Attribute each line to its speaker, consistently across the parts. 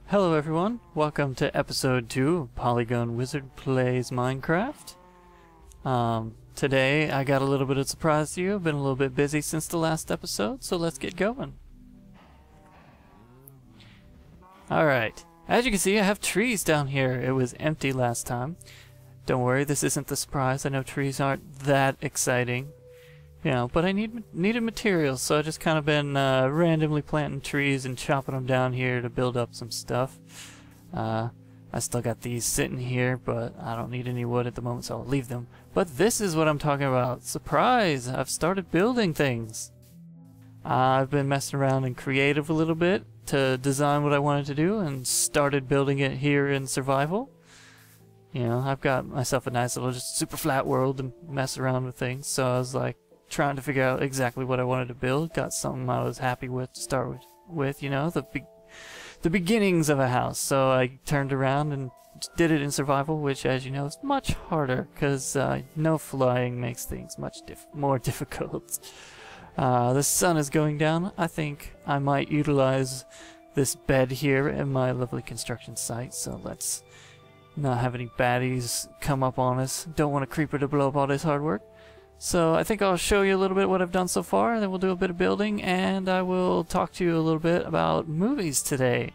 Speaker 1: Hello everyone, welcome to episode 2 of Polygon Wizard Plays Minecraft. Today I got a little bit of surprise to you. I've been a little bit busy since the last episode, so let's get going. Alright, as you can see I have trees down here. It was empty last time. Don't worry, this isn't the surprise. I know trees aren't that exciting. You know, but I needed materials, so I just kind of been randomly planting trees and chopping them down here to build up some stuff. I still got these sitting here, but I don't need any wood at the moment, so I'll leave them. But this is what I'm talking about. Surprise! I've started building things. I've been messing around in creative a little bit to design what I wanted to do and started building it here in survival. You know, I've got myself a nice little just super flat world to mess around with things, so I was like, trying to figure out exactly what I wanted to build. Got something I was happy with to start with, you know, the beginnings of a house. So I turned around and did it in survival, which, as you know, is much harder because no flying makes things much more difficult. The sun is going down. I think I might utilize this bed here in my lovely construction site. So let's not have any baddies come up on us. Don't want a creeper to blow up all this hard work. So I think I'll show you a little bit what I've done so far, then we'll do a bit of building, and I will talk to you a little bit about movies today.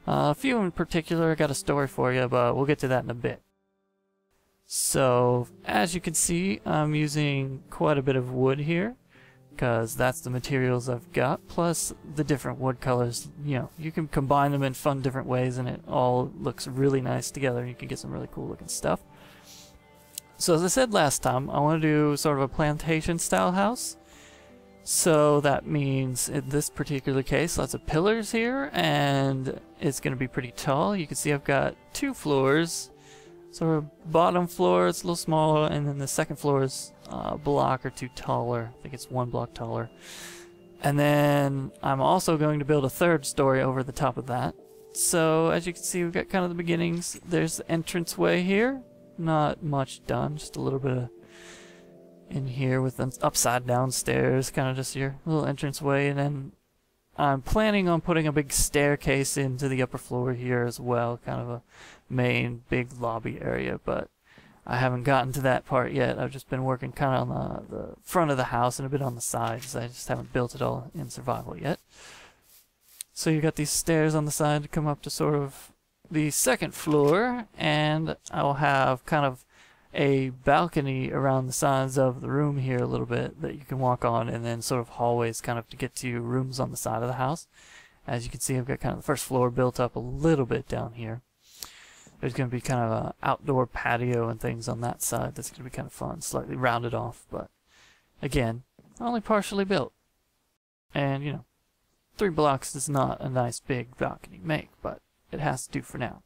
Speaker 1: A few in particular. I got a story for you, but we'll get to that in a bit. So, as you can see, I'm using quite a bit of wood here, because that's the materials I've got, plus the different wood colors. You know, you can combine them in fun different ways, and it all looks really nice together. You can get some really cool looking stuff. So as I said last time, I want to do sort of a plantation style house. So that means in this particular case, lots of pillars here, and it's going to be pretty tall. You can see I've got 2 floors. So bottom floor is a little smaller, and then the second floor is a block or 2 taller. I think it's 1 block taller. And then I'm also going to build a 3rd story over the top of that. So as you can see, we've got kind of the beginnings. There's the entranceway here. Not much done, just a little bit of in here with an upside down stairs, kind of just your little entranceway, and then I'm planning on putting a big staircase into the upper floor here as well, kind of a main big lobby area, but I haven't gotten to that part yet. I've just been working kind of on the front of the house and a bit on the sides. I just haven't built it all in survival yet. So you got these stairs on the side to come up to sort of the 2nd floor, and I'll have kind of a balcony around the sides of the room here a little bit that you can walk on, and then sort of hallways kind of to get to rooms on the side of the house. As you can see, I've got kind of the 1st floor built up a little bit down here. There's going to be kind of an outdoor patio and things on that side that's going to be kind of fun, slightly rounded off, but again, only partially built. And, you know, 3 blocks is not a nice big balcony make, but it has to do for now.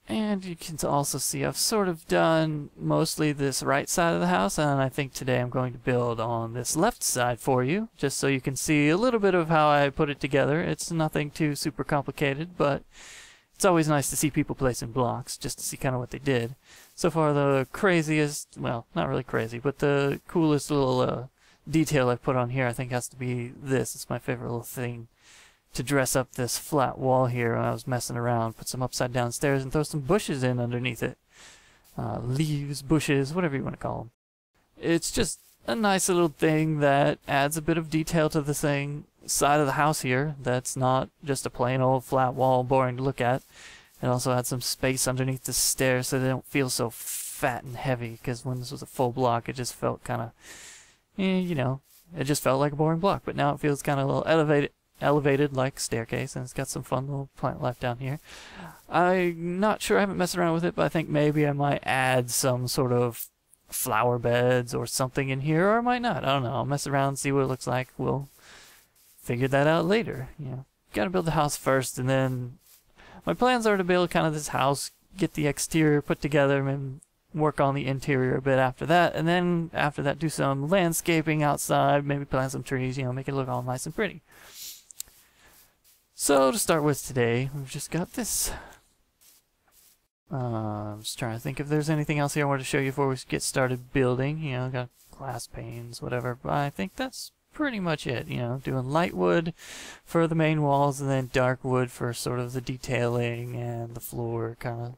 Speaker 1: And you can also see I've sort of done mostly this right side of the house, and I think today I'm going to build on this left side for you, just so you can see a little bit of how I put it together. It's nothing too super complicated, but it's always nice to see people placing blocks, just to see kind of what they did. So far the craziest, well, not really crazy, but the coolest little detail I've put on here I think has to be this. It's my favorite little thing to dress up this flat wall here when I was messing around. Put some upside down stairs and throw some bushes in underneath it. Leaves, bushes, whatever you want to call them. It's just a nice little thing that adds a bit of detail to the side of the house here. That's not just a plain old flat wall, boring to look at. It also adds some space underneath the stairs so they don't feel so fat and heavy, because when this was a full block it just felt kind of, you know, it just felt like a boring block. But now it feels kind of a little elevated like staircase, and it's got some fun little plant life down here. I'm not sure, I haven't messed around with it, but I think maybe I might add some sort of flower beds or something in here, or I might not. I don't know. I'll mess around, see what it looks like. We'll figure that out later. You know, gotta build the house first, and then my plans are to build kind of this house, get the exterior put together, and work on the interior a bit after that, and then after that do some landscaping outside, maybe plant some trees, you know, make it look all nice and pretty. So to start with today, we've just got this. I'm just trying to think if there's anything else here I want to show you before we get started building. You know, got glass panes, whatever, but I think that's pretty much it. You know, doing light wood for the main walls and then dark wood for sort of the detailing and the floor kind of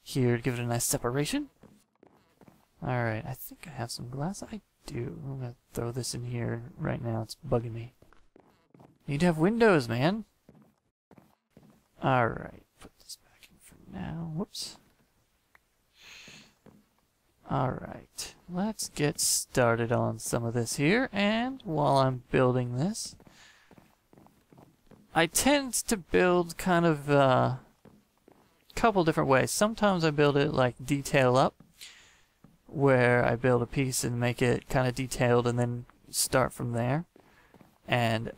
Speaker 1: here to give it a nice separation. Alright, I think I have some glass. I do. I'm gonna throw this in here right now. It's bugging me. Need to have windows, man. Alright, put this back in for now. Whoops. Alright, let's get started on some of this here, and while I'm building this, I tend to build kind of a couple different ways. Sometimes I build it like detail up, where I build a piece and make it kind of detailed and then start from there and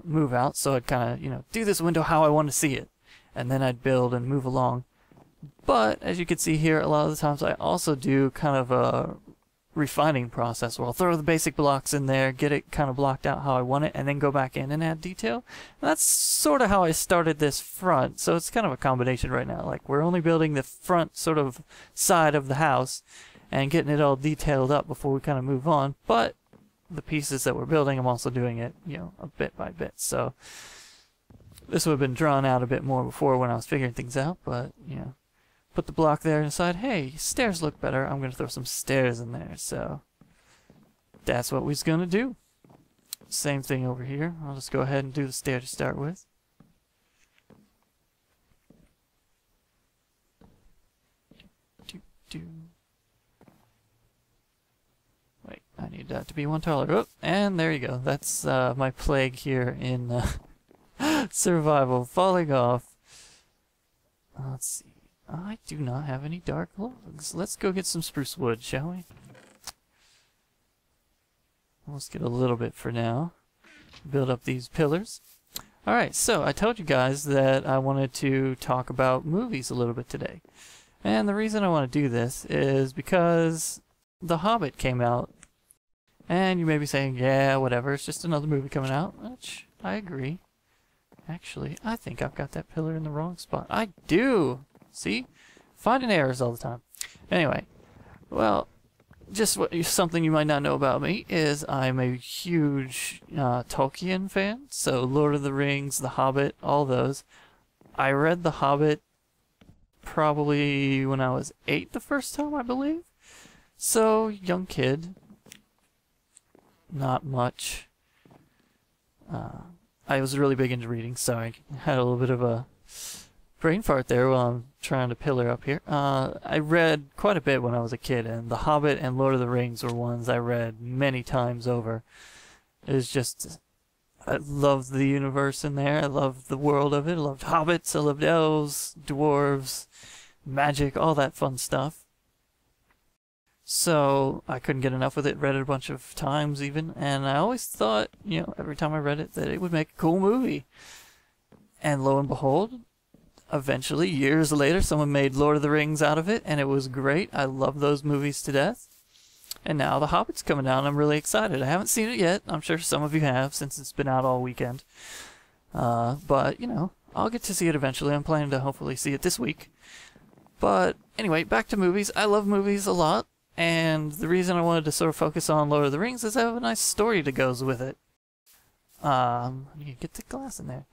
Speaker 1: move out. So I'd kind of, you know, do this window how I want to see it, and then I'd build and move along. But as you can see here, a lot of the times I also do kind of a refining process where I'll throw the basic blocks in there, get it kind of blocked out how I want it, and then go back in and add detail. And that's sort of how I started this front. So it's kind of a combination right now. Like, we're only building the front sort of side of the house and getting it all detailed up before we kind of move on. But the pieces that we're building, I'm also doing it, you know, a bit by bit. So this would have been drawn out a bit more before when I was figuring things out, but, you know, put the block there and decide, hey, stairs look better. I'm going to throw some stairs in there. So that's what we're going to do. Same thing over here. I'll just go ahead and do the stair to start with. Wait, I need that to be one taller. Oh, and there you go. That's my plague here in survival, falling off. Let's see. I do not have any dark logs. Let's go get some spruce wood, shall we? Let's get a little bit for now. Build up these pillars. Alright, so I told you guys that I wanted to talk about movies a little bit today. And the reason I want to do this is because The Hobbit came out. And you may be saying, yeah, whatever, it's just another movie coming out. Which, I agree. Actually, I think I've got that pillar in the wrong spot. I do! See? Finding errors all the time. Anyway, well, just something you might not know about me is I'm a huge Tolkien fan. So Lord of the Rings, The Hobbit, all those. I read The Hobbit probably when I was 8 the first time, I believe. So, young kid. Not much. I was really big into reading, so I had a little bit of a brain fart there while I'm trying to pillar up here. I read quite a bit when I was a kid, and The Hobbit and Lord of the Rings were ones I read many times over. It was just, I loved the universe in there. I loved the world of it. I loved hobbits. I loved elves, dwarves, magic, all that fun stuff. So I couldn't get enough with it, read it a bunch of times even, and I always thought, you know, every time I read it, that it would make a cool movie. And lo and behold, eventually, years later, someone made Lord of the Rings out of it, and it was great. I love those movies to death. And now The Hobbit's coming out, and I'm really excited. I haven't seen it yet. I'm sure some of you have, since it's been out all weekend. But, you know, I'll get to see it eventually. I'm planning to hopefully see it this week. But, anyway, back to movies. I love movies a lot. And the reason I wanted to sort of focus on Lord of the Rings is I have a nice story that goes with it. You get the glass in there.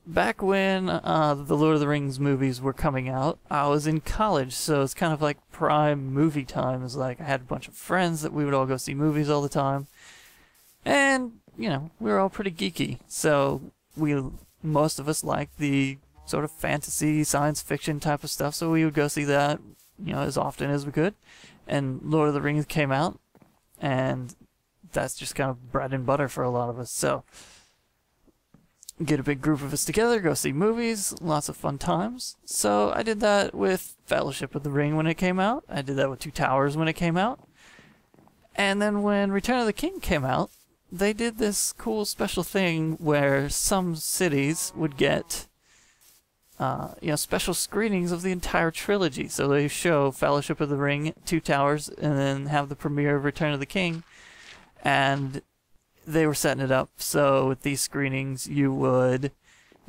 Speaker 1: Back when the Lord of the Rings movies were coming out, I was in college, so it's kind of like prime movie time. It was like I had a bunch of friends that we would all go see movies all the time. And, you know, we were all pretty geeky. So most of us liked the sort of fantasy, science fiction type of stuff, so we would go see that, you know, as often as we could. And Lord of the Rings came out, and that's just kind of bread and butter for a lot of us. So get a big group of us together, go see movies, lots of fun times. So I did that with Fellowship of the Ring when it came out. I did that with Two Towers when it came out. And then when Return of the King came out, they did this cool special thing where some cities would get special screenings of the entire trilogy. So they show Fellowship of the Ring, Two Towers, and then have the premiere of Return of the King. And they were setting it up so with these screenings you would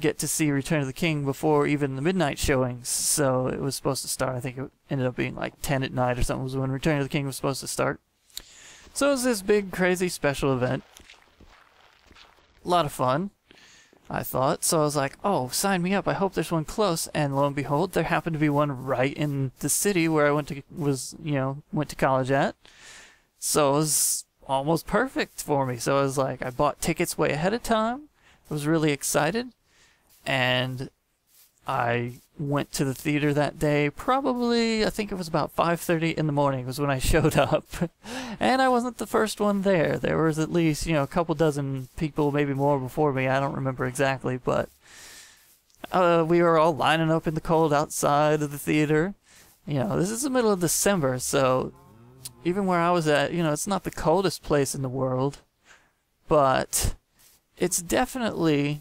Speaker 1: get to see Return of the King before even the midnight showings. So it was supposed to start, I think it ended up being like 10 at night or something was when Return of the King was supposed to start. So it was this big crazy special event. A lot of fun, I thought. So I was like, oh, sign me up, I hope there's one close. And lo and behold, there happened to be one right in the city where I went to college at. So it was almost perfect for me. So I was like, I bought tickets way ahead of time. I was really excited. And I went to the theater that day, probably, I think it was about 5:30 in the morning was when I showed up. And I wasn't the first one there. There was at least, a couple dozen people, maybe more before me. I don't remember exactly, but we were all lining up in the cold outside of the theater. This is the middle of December, so even where I was at, it's not the coldest place in the world, but it's definitely,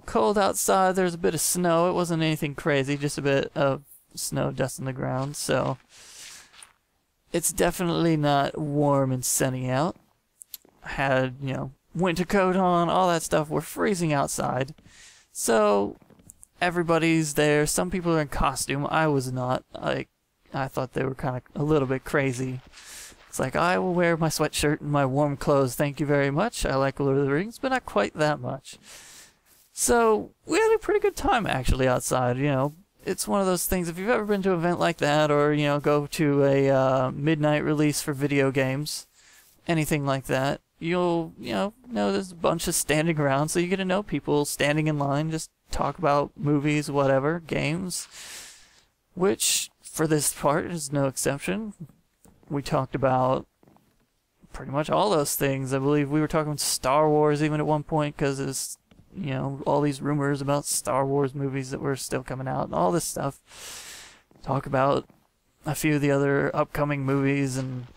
Speaker 1: cold outside. There's a bit of snow. It wasn't anything crazy, just a bit of snow, dust on the ground, so it's definitely not warm and sunny out. I had, winter coat on, all that stuff. We're freezing outside, so everybody's there. Some people are in costume. I was not. I thought they were kind of a little bit crazy. It's like, I will wear my sweatshirt and my warm clothes, thank you very much. I like Lord of the Rings, but not quite that much. So we had a pretty good time actually outside. It's one of those things, if you've ever been to an event like that, or go to a midnight release for video games, anything like that, you'll know there's a bunch of standing around, so you get to know people standing in line, just talk about movies, whatever, games, which for this part is no exception. We talked about pretty much all those things. I believe we were talking about Star Wars even at one point, because it's all these rumors about Star Wars movies that were still coming out and all this stuff. Talk about a few of the other upcoming movies, and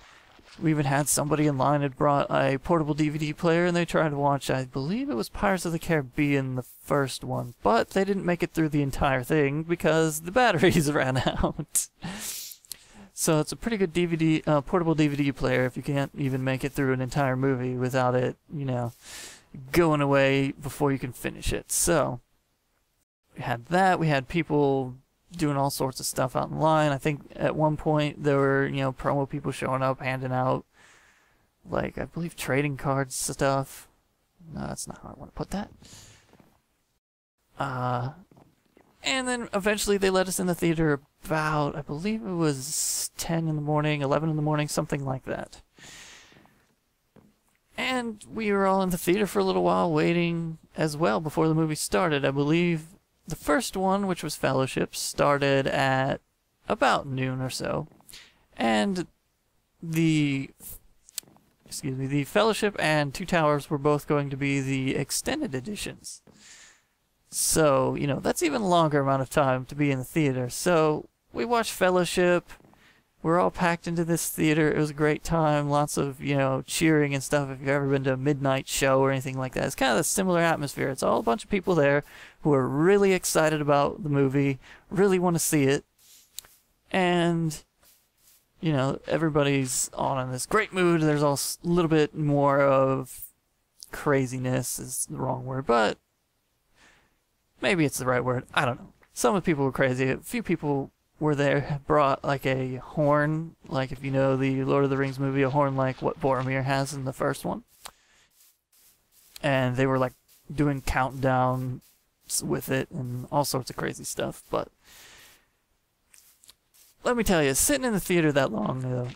Speaker 1: we even had somebody in line had brought a portable DVD player, and they tried to watch, I believe it was Pirates of the Caribbean, the first one, but they didn't make it through the entire thing because the batteries ran out. So it's a pretty good portable DVD player if you can't even make it through an entire movie without it, going away before you can finish it. So we had that. We had people doing all sorts of stuff out in line. I think at one point there were, promo people showing up, handing out, I believe trading cards stuff. No, that's not how I want to put that. And then eventually they let us in the theater about, I believe it was 10 in the morning, 11 in the morning, something like that. And we were all in the theater for a little while waiting as well before the movie started. I believe the first one, which was Fellowship, started at about noon or so. And the Fellowship and Two Towers were both going to be the extended editions. So, that's even longer amount of time to be in the theater. So we watched Fellowship. We're all packed into this theater. It was a great time. Lots of, cheering and stuff. If you've ever been to a midnight show or anything like that, it's kind of a similar atmosphere. It's all a bunch of people there who are really excited about the movie, really want to see it. And, everybody's all in this great mood. There's all a little bit more of craziness is the wrong word, but maybe it's the right word. I don't know. Some of the people were crazy. A few people were there, brought a horn, if you know the Lord of the Rings movie, a horn like what Boromir has in the first one. And they were doing countdown with it and all sorts of crazy stuff. But let me tell you, sitting in the theater that long,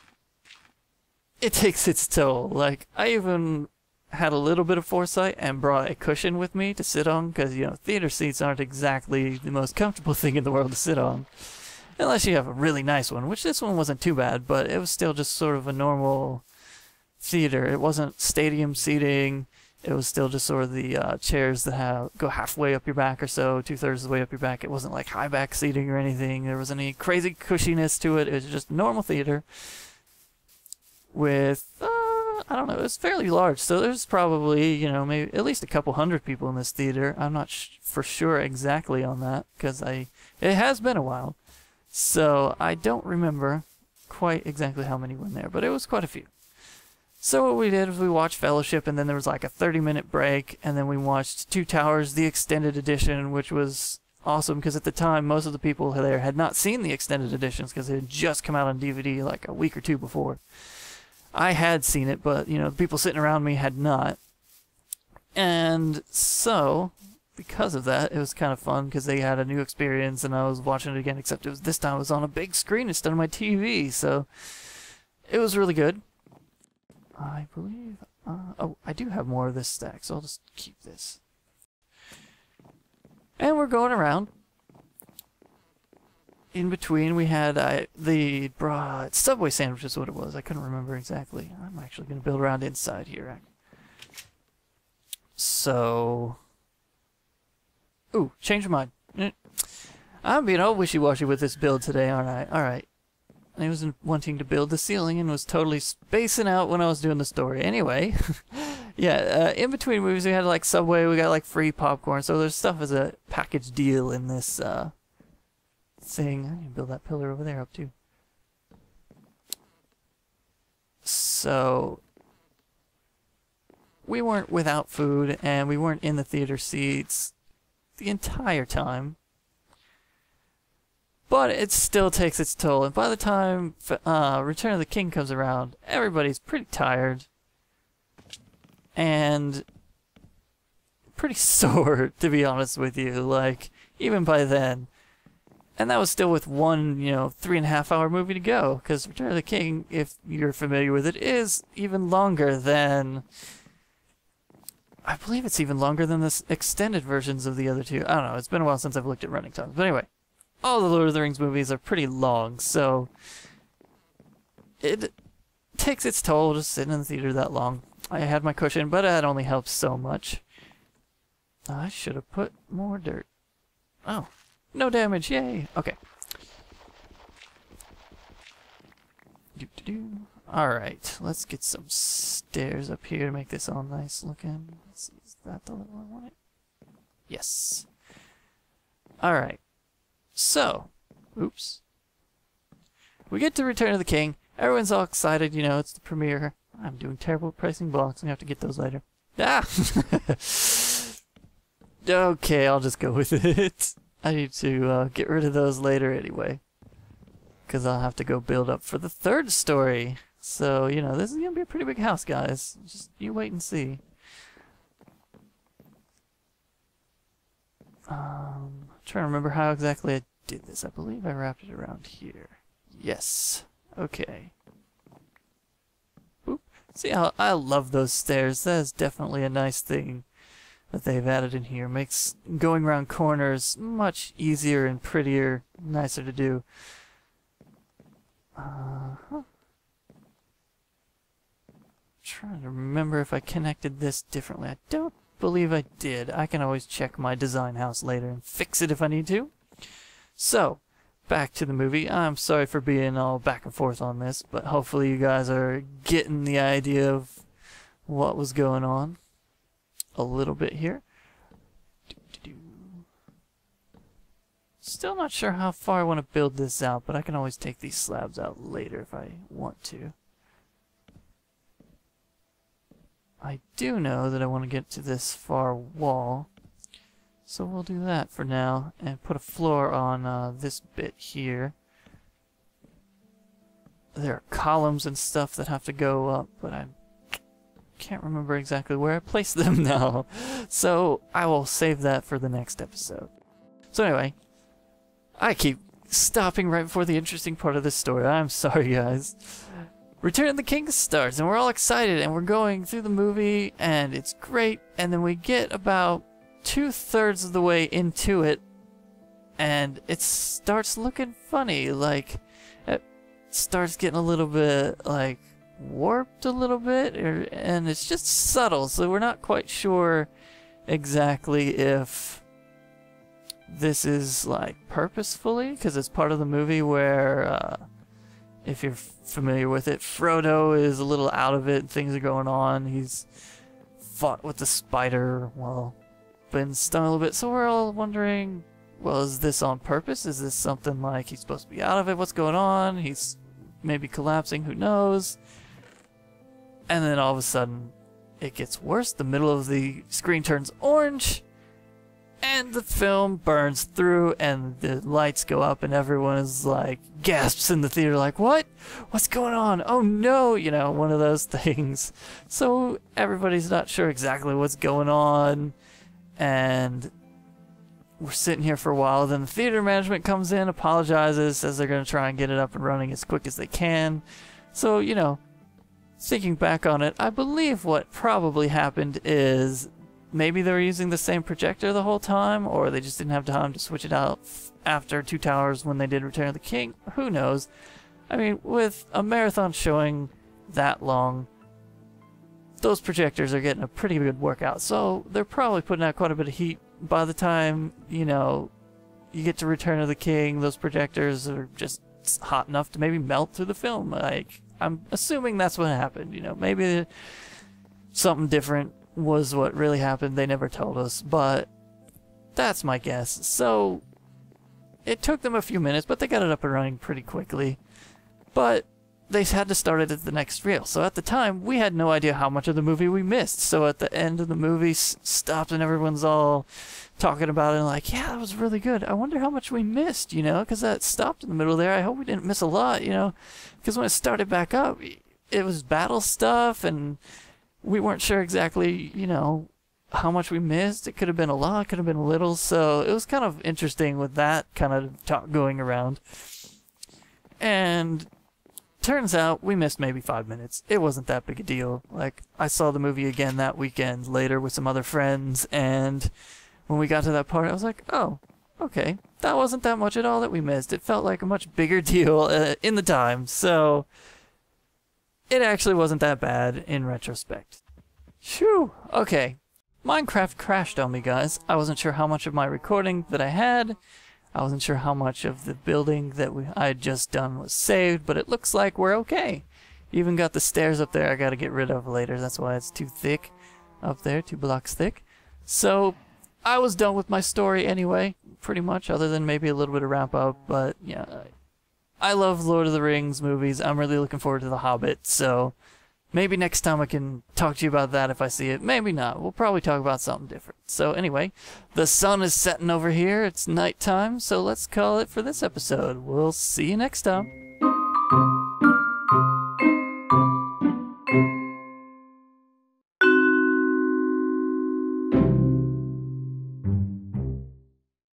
Speaker 1: it takes its toll. I even had a little bit of foresight and brought a cushion with me to sit on, because, theater seats aren't exactly the most comfortable thing in the world to sit on. Unless you have a really nice one, which this one wasn't too bad, but it was still just sort of a normal theater. It wasn't stadium seating. It was still just sort of the chairs that go halfway up your back or so, 2/3 of the way up your back. It wasn't like high back seating or anything. There wasn't any crazy cushiness to it. It was just normal theater with, I don't know, it was fairly large, so there's probably, you know, maybe at least a couple hundred people in this theater. I'm not for sure exactly on that, because it has been a while, so I don't remember quite exactly how many were in there, but it was quite a few. So what we did was we watched Fellowship, and then there was like a 30-minute break, and then we watched Two Towers, the extended edition, which was awesome, because at the time, most of the people there had not seen the extended editions, because it had just come out on DVD like a week or two before. I had seen it, but, you know, the people sitting around me had not. And so, because of that, it was kind of fun, because they had a new experience, and I was watching it again, except this time it was on a big screen instead of my TV, so it was really good. I believe, oh, I do have more of this stack, so I'll just keep this. And we're going around. In between, we had the Subway sandwich is what it was. I couldn't remember exactly. I'm actually going to build around inside here. So, ooh, change your mind. I'm being all wishy-washy with this build today, aren't I? Alright. I was wanting to build the ceiling and was totally spacing out when I was doing the story. Anyway, yeah, in between movies we had like Subway, we got like free popcorn, so there's stuff as a package deal in this thing. I can build that pillar over there up too. So we weren't without food, and we weren't in the theater seats the entire time. But it still takes its toll, and by the time Return of the King comes around, everybody's pretty tired and pretty sore, to be honest with you, like, even by then. And that was still with one, you know, 3.5-hour movie to go, because Return of the King, if you're familiar with it, is even longer than... I believe it's even longer than the extended versions of the other two. I don't know, it's been a while since I've looked at running times. But anyway, all the Lord of the Rings movies are pretty long, so it takes its toll just sitting in the theater that long. I had my cushion, but that only helps so much. I should have put more dirt. Oh. No damage, yay! Okay. Alright, let's get some stairs up here to make this all nice looking. Let's see, is that the level I want it? Yes. Alright. So, oops. We get to Return of the King. Everyone's all excited, you know, it's the premiere. I'm doing terrible at pricing blocks, I'm gonna have to get those later. Ah! Okay, I'll just go with it. I need to get rid of those later anyway, because I'll have to go build up for the third story. So, you know, this is going to be a pretty big house, guys. Just you wait and see. I'm trying to remember how exactly I did this. I believe I wrapped it around here. Yes. Okay. Oop. See how I love those stairs. That is definitely a nice thing that they've added in here. Makes going around corners much easier and prettier, nicer to do. Trying to remember if I connected this differently. I don't believe I did. I can always check my design house later and fix it if I need to. So, back to the movie. I'm sorry for being all back and forth on this, but hopefully you guys are getting the idea of what was going on a little bit here. Still not sure how far I want to build this out, but I can always take these slabs out later if I want to. I do know that I want to get to this far wall, so we'll do that for now and put a floor on this bit here. There are columns and stuff that have to go up, but I can't remember exactly where I placed them now, so I will save that for the next episode. So anyway, I keep stopping right before the interesting part of this story. I'm sorry, guys. Return of the King starts, and we're all excited, and we're going through the movie, and it's great, and then we get about 2/3 of the way into it, and it starts looking funny. Like, it starts getting a little bit, like, warped a little bit, and it's just subtle, so we're not quite sure exactly if this is like purposefully, because it's part of the movie where if you're familiar with it. Frodo is a little out of it, things are going on, he's fought with the spider, well, been stung a little bit, so we're all wondering, well, is this on purpose? Is this something like he's supposed to be out of it? What's going on? He's maybe collapsing, who knows? And then all of a sudden, it gets worse. The middle of the screen turns orange, and the film burns through, and the lights go up, and everyone is like, gasps in the theater, like, what? What's going on? Oh no, you know, one of those things. So everybody's not sure exactly what's going on, and we're sitting here for a while. Then the theater management comes in, apologizes, says they're going to try and get it up and running as quick as they can. So, you know, thinking back on it, I believe what probably happened is maybe they were using the same projector the whole time, or they just didn't have time to switch it out after Two Towers when they did Return of the King. Who knows? I mean, with a marathon showing that long, those projectors are getting a pretty good workout, so they're probably putting out quite a bit of heat. By the time, you know, you get to Return of the King, those projectors are just hot enough to maybe melt through the film. Like, I'm assuming that's what happened, you know. Maybe something different was what really happened. They never told us, but that's my guess. So, it took them a few minutes, but they got it up and running pretty quickly. But they had to start it at the next reel. So at the time, we had no idea how much of the movie we missed. So at the end of the movie, stopped and everyone's all talking about it and like, yeah, that was really good. I wonder how much we missed, you know, because that stopped in the middle there. I hope we didn't miss a lot, you know, because when it started back up, it was battle stuff and we weren't sure exactly, you know, how much we missed. It could have been a lot, could have been a little. So it was kind of interesting with that kind of talk going around. And turns out we missed maybe 5 minutes. It wasn't that big a deal. Like, I saw the movie again that weekend later with some other friends, and when we got to that part, I was like, oh, okay, that wasn't that much at all that we missed. It felt like a much bigger deal in the time, so it actually wasn't that bad in retrospect. Phew, okay. Minecraft crashed on me, guys. I wasn't sure how much of my recording that I had. I wasn't sure how much of the building that I had just done was saved, but it looks like we're okay. Even got the stairs up there I gotta get rid of later. That's why it's too thick up there, 2 blocks thick. So, I was done with my story anyway, pretty much, other than maybe a little bit of wrap up, but yeah. I love Lord of the Rings movies. I'm really looking forward to The Hobbit, so maybe next time I can talk to you about that if I see it. Maybe not. We'll probably talk about something different. So anyway, the sun is setting over here. It's nighttime, so let's call it for this episode. We'll see you next time.